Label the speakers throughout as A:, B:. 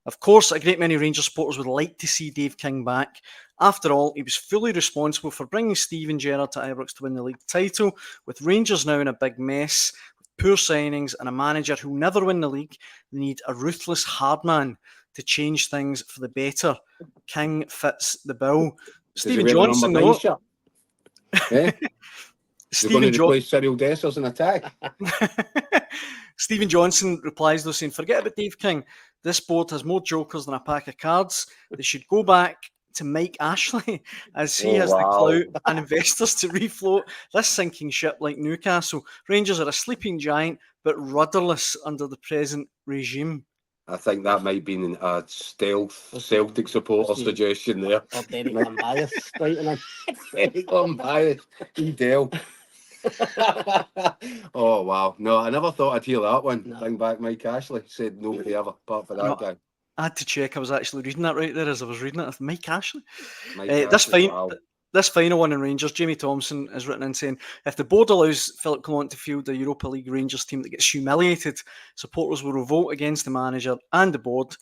A: Of course, a great many Rangers supporters would like to see Dave King back. After all, he was fully responsible for bringing Steven Gerrard to Ibrox to win the league title. With Rangers now in a big mess, with poor signings and a manager who'll never win the league, they need a ruthless hard man to change things for the better. King fits the bill.
B: Does he wear the number 9 shirt? Eh? They're going to replace Cyril Dessers in attack.
A: Stephen Johnson replies though saying, forget about Dave King. This board has more jokers than a pack of cards. They should go back to Mike Ashley as he has the clout and investors to refloat this sinking ship like Newcastle. Rangers are a sleeping giant but rudderless under the present regime.
B: I think that might be a stealth Celtic supporter suggestion there.
C: Or Derek Unbiased, right?
B: Derek Unbiased. Edel. Oh, wow. No, I never thought I'd hear that one. No. Bring back Mike Ashley. Said nobody ever, apart from that guy.
A: I had to check. I was actually reading that right there as I was reading it. Mike Ashley. This final one in Rangers, Jamie Thompson has written in saying, if the board allows Philip Clement to field a Europa League Rangers team that gets humiliated, supporters will revolt against the manager and the board.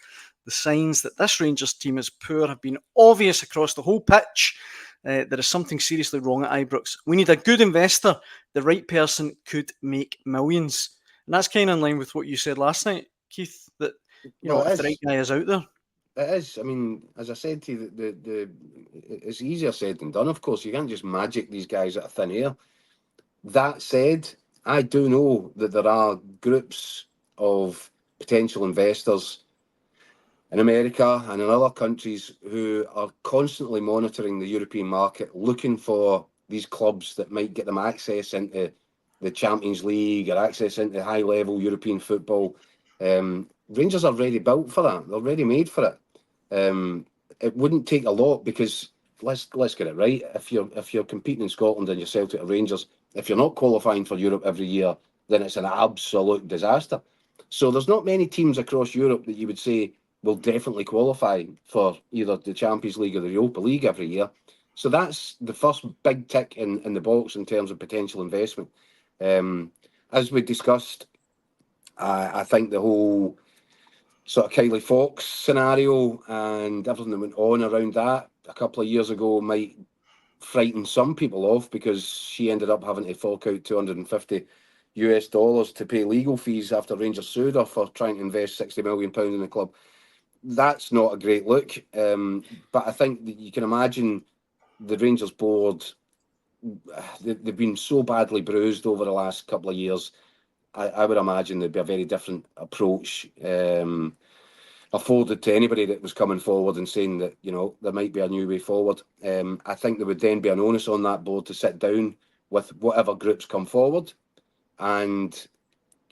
A: The signs that this Rangers team is poor have been obvious across the whole pitch. There is something seriously wrong at Ibrox. We need a good investor. The right person could make millions. And that's kind of in line with what you said last night, Keith, that if the right guy is out there.
B: It is. I mean, as I said to you, it's easier said than done, of course. You can't just magic these guys out of thin air. That said, I do know that there are groups of potential investors in America and in other countries who are constantly monitoring the European market, looking for these clubs that might get them access into the Champions League or access into high-level European football. Rangers are ready built for that. They're ready made for it. It wouldn't take a lot because let's get it right. If you're competing in Scotland and you're Celtic or Rangers, if you're not qualifying for Europe every year, then it's an absolute disaster. So there's not many teams across Europe that you would say will definitely qualify for either the Champions League or the Europa League every year. So that's the first big tick in the box in terms of potential investment. As we discussed, I think the whole sort of Kylie Fox scenario and everything that went on around that a couple of years ago might frighten some people off because she ended up having to fork out $250 to pay legal fees after Rangers sued her for trying to invest £60 million in the club. That's not a great look, but I think that you can imagine the Rangers board, they've been so badly bruised over the last couple of years. I would imagine there'd be a very different approach afforded to anybody that was coming forward and saying that, there might be a new way forward. I think there would then be an onus on that board to sit down with whatever groups come forward and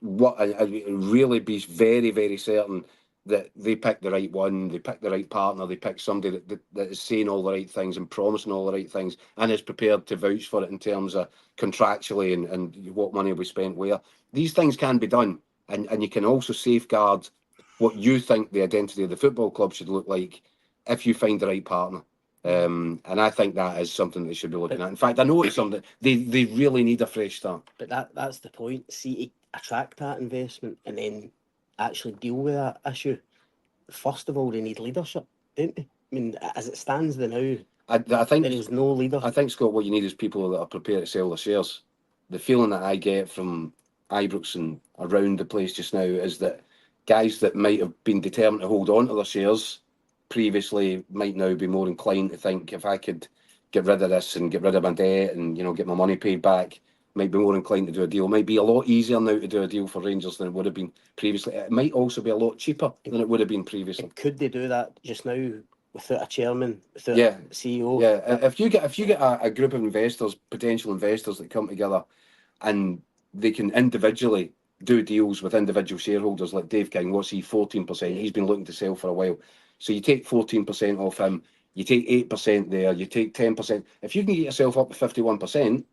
B: really be very, very certain that they pick the right one, they pick the right partner, they pick somebody that is saying all the right things and promising all the right things and is prepared to vouch for it in terms of contractually and what money will be spent where. These things can be done, and you can also safeguard what you think the identity of the football club should look like if you find the right partner. And I think that is something they should be looking at. In fact, I know it's something they really need a fresh start.
C: But that's the point. See, to attract that investment and then actually deal with that issue. First of all, they need leadership, don't they? I mean, as it stands now,
B: I think
C: there is no leader.
B: I think, Scott, what you need is people that are prepared to sell their shares. The feeling that I get from Ibrox and around the place just now is that guys that might have been determined to hold on to their shares previously might now be more inclined to think, if I could get rid of this and get rid of my debt and get my money paid back, might be more inclined to do a deal. It might be a lot easier now to do a deal for Rangers than it would have been previously. It might also be a lot cheaper than it would have been previously.
C: And could they do that just now without a chairman, without a CEO?
B: Yeah, if you get a group of investors, potential investors that come together and they can individually do deals with individual shareholders like Dave King, what's he, 14%? He's been looking to sell for a while. So you take 14% off him, you take 8% there, you take 10%. If you can get yourself up to 51%,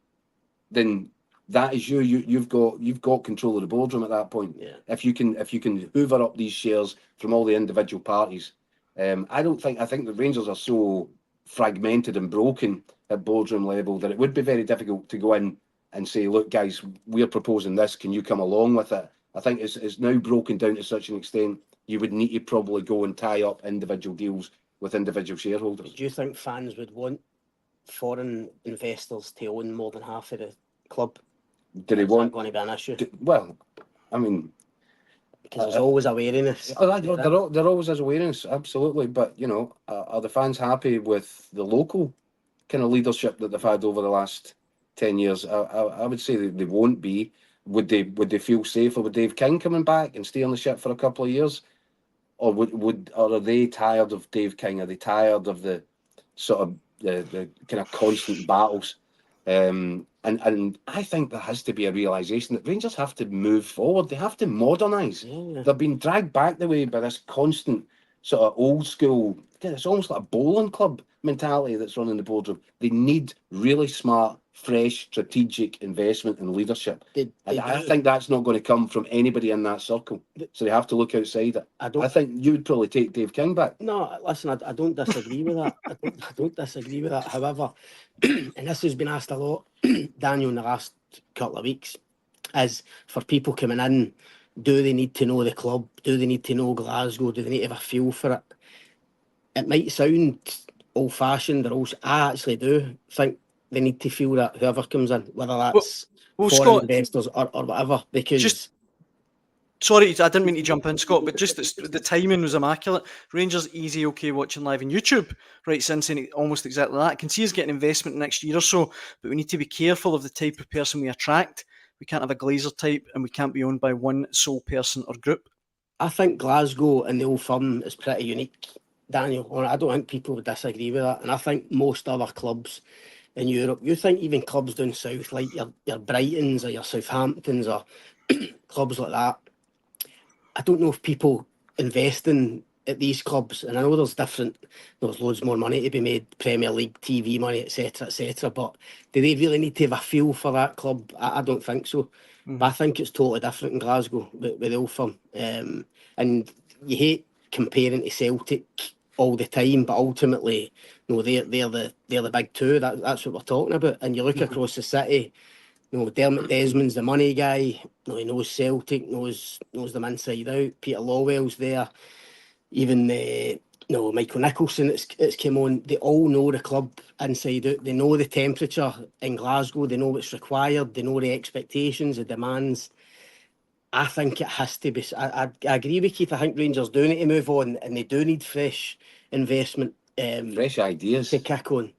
B: then that is you've got control of the boardroom at that point.
C: Yeah.
B: If you can hoover up these shares from all the individual parties, I think the Rangers are so fragmented and broken at boardroom level that it would be very difficult to go in and say, look, guys, we're proposing this. Can you come along with it? I think it's now broken down to such an extent you would need to probably go and tie up individual deals with individual shareholders.
C: Do you think fans would want foreign investors to own more than half of the club?
B: Do they want?
C: Is that going to be an issue?
B: Well, I mean,
C: because there's always awareness.
B: There always is awareness, absolutely. But you know, are the fans happy with the local kind of leadership that they've had over the last 10 years? I would say that they won't be. Would they feel safer with Dave King coming back and stay on the ship for a couple of years, or or are they tired of Dave King? Are they tired of the sort of the kind of constant battles? And I think there has to be a realisation that Rangers have to move forward. They have to modernise.
C: Yeah.
B: They've been dragged back the way by this constant sort of old school. It's almost like a bowling club mentality that's running the boardroom. They need really smart, fresh, strategic investment and leadership. I think that's not going to come from anybody in that circle. So they have to look outside it. I think you would probably take Dave King back.
C: No, listen, I don't disagree with that. I don't disagree with that. However, and this has been asked a lot, Daniel, in the last couple of weeks, is for people coming in, do they need to know the club? Do they need to know Glasgow? Do they need to have a feel for it? It might sound old-fashioned, I actually do think they need to feel that whoever comes in, whether that's foreign
A: Scott,
C: investors or whatever, because...
A: Sorry, I didn't mean to jump in, Scott, but just the timing was immaculate. Rangers easy, okay, watching live on YouTube, right, since almost exactly that. I can see us getting investment next year or so, but we need to be careful of the type of person we attract. We can't have a Glazer type, and we can't be owned by one sole person or group.
C: I think Glasgow and the Old Firm is pretty unique, Daniel. I don't think people would disagree with that, and I think most other clubs in Europe, you think even clubs down south, like your Brightons or your Southamptons or clubs like that, I don't know if people investing at these clubs, and I know there's loads more money to be made, Premier League, TV money, etc., but do they really need to have a feel for that club? I don't think so. But I think it's totally different in Glasgow with the Old Firm. And you hate comparing to Celtic all the time, but ultimately, no, they're the big two. That's what we're talking about. And you look across the city, Dermot Desmond's the money guy. He knows Celtic, knows them inside out. Peter Lawwell's there. Even Michael Nicholson that's come on. They all know the club inside out. They know the temperature in Glasgow. They know what's required. They know the expectations, the demands. I think it has to be. I agree with Keith. I think Rangers do need to move on, and they do need fresh investment.
B: Fresh ideas
C: to kick on.